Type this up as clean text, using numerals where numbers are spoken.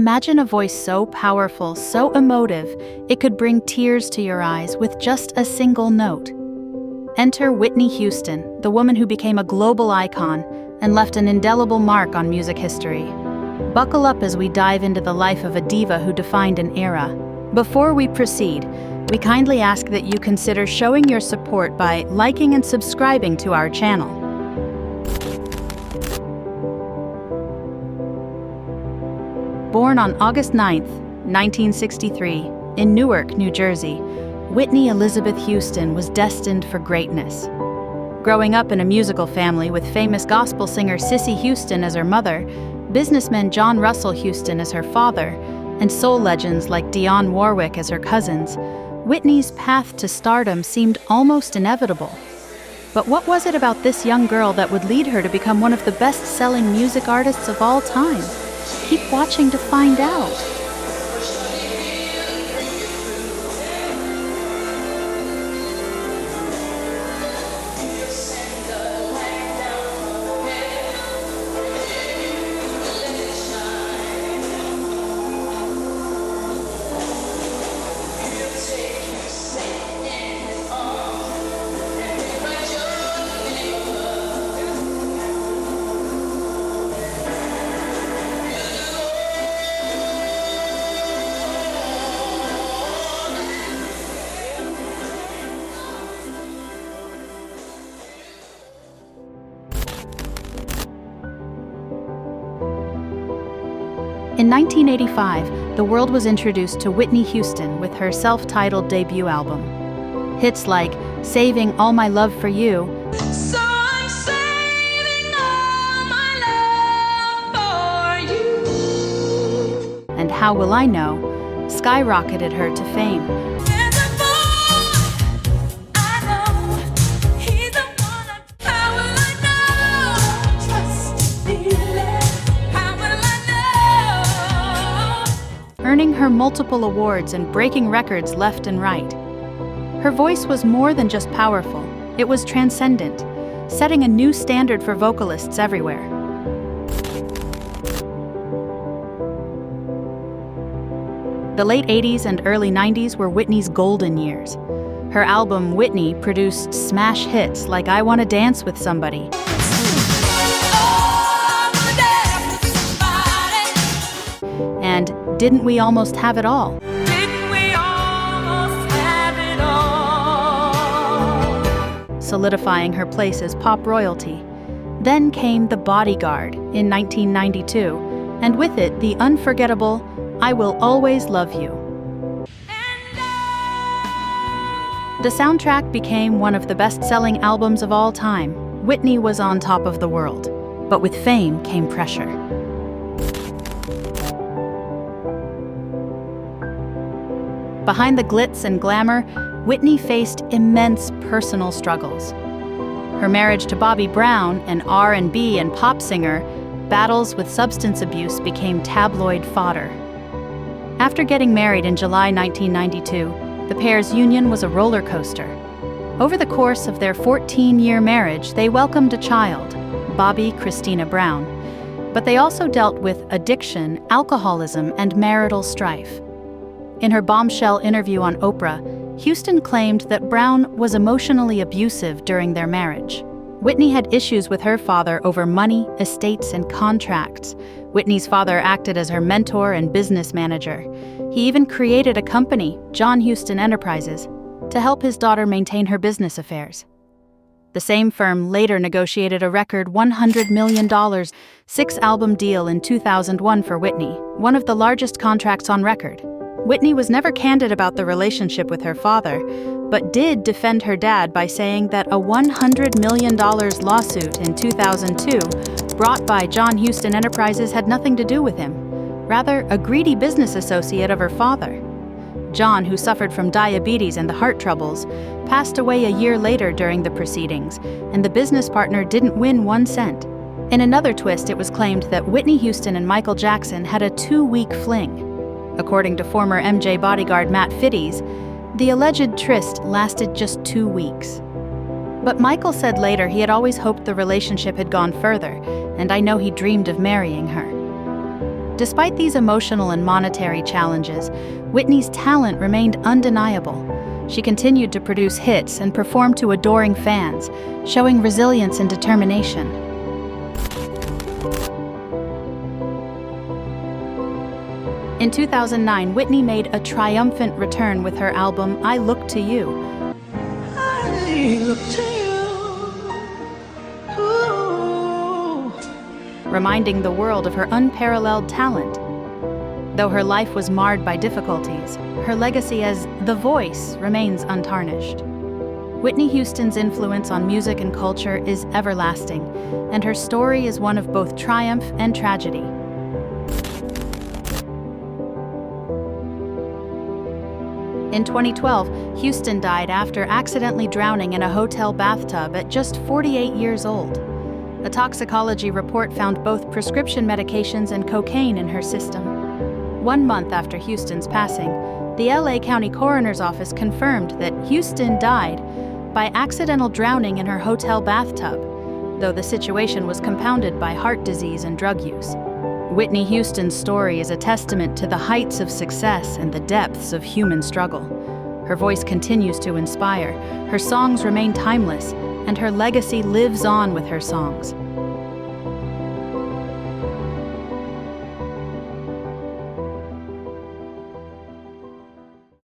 Imagine a voice so powerful, so emotive, it could bring tears to your eyes with just a single note. Enter Whitney Houston, the woman who became a global icon and left an indelible mark on music history. Buckle up as we dive into the life of a diva who defined an era. Before we proceed, we kindly ask that you consider showing your support by liking and subscribing to our channel. Born on August 9, 1963, in Newark, New Jersey, Whitney Elizabeth Houston was destined for greatness. Growing up in a musical family with famous gospel singer Cissy Houston as her mother, businessman John Russell Houston as her father, and soul legends like Dionne Warwick as her cousins, Whitney's path to stardom seemed almost inevitable. But what was it about this young girl that would lead her to become one of the best-selling music artists of all time? Keep watching to find out. In 1985, the world was introduced to Whitney Houston with her self-titled debut album. Hits like Saving All My Love for You, So I'm saving all my love for you, and How Will I Know skyrocketed her to fame. there's a boy I know, he's the one how will I know, trust me less, how will I know. Earning her multiple awards and breaking records left and right. Her voice was more than just powerful, it was transcendent, setting a new standard for vocalists everywhere. The late 80s and early 90s were Whitney's golden years. Her album, Whitney, produced smash hits like I Wanna Dance with Somebody, and Didn't We Almost Have It All? Didn't we almost have it all? Solidifying her place as pop royalty. Then came The Bodyguard in 1992, and with it the unforgettable I Will Always Love You. The soundtrack became one of the best-selling albums of all time. Whitney was on top of the world, but with fame came pressure. Behind the glitz and glamour, Whitney faced immense personal struggles. Her marriage to Bobby Brown, an R&B and pop singer, battles with substance abuse became tabloid fodder. After getting married in July 1992, the pair's union was a roller coaster. Over the course of their 14-year marriage, they welcomed a child, Bobby Christina Brown. But they also dealt with addiction, alcoholism, and marital strife. In her bombshell interview on Oprah, Houston claimed that Brown was emotionally abusive during their marriage. Whitney had issues with her father over money, estates, and contracts. Whitney's father acted as her mentor and business manager. He even created a company, John Houston Enterprises, to help his daughter maintain her business affairs. The same firm later negotiated a record $100 million six-album deal in 2001 for Whitney, one of the largest contracts on record. Whitney was never candid about the relationship with her father, but did defend her dad by saying that a $100 million lawsuit in 2002 brought by John Houston Enterprises had nothing to do with him, rather a greedy business associate of her father. John, who suffered from diabetes and the heart troubles, passed away a year later during the proceedings, and the business partner didn't win 1 cent. In another twist, it was claimed that Whitney Houston and Michael Jackson had a 2-week fling. According to former MJ bodyguard Matt Fitties, the alleged tryst lasted just 2 weeks. But Michael said later he had always hoped the relationship had gone further, and I know he dreamed of marrying her. Despite these emotional and monetary challenges, Whitney's talent remained undeniable. She continued to produce hits and perform to adoring fans, showing resilience and determination. In 2009, Whitney made a triumphant return with her album, I Look to You. I look to you. Ooh. Reminding the world of her unparalleled talent. Though her life was marred by difficulties, her legacy as the voice remains untarnished. Whitney Houston's influence on music and culture is everlasting, and her story is one of both triumph and tragedy. In 2012, Houston died after accidentally drowning in a hotel bathtub at just 48 years old. A toxicology report found both prescription medications and cocaine in her system. 1 month after Houston's passing, the LA County Coroner's Office confirmed that Houston died by accidental drowning in her hotel bathtub, though the situation was compounded by heart disease and drug use. Whitney Houston's story is a testament to the heights of success and the depths of human struggle. Her voice continues to inspire, her songs remain timeless, and her legacy lives on with her songs.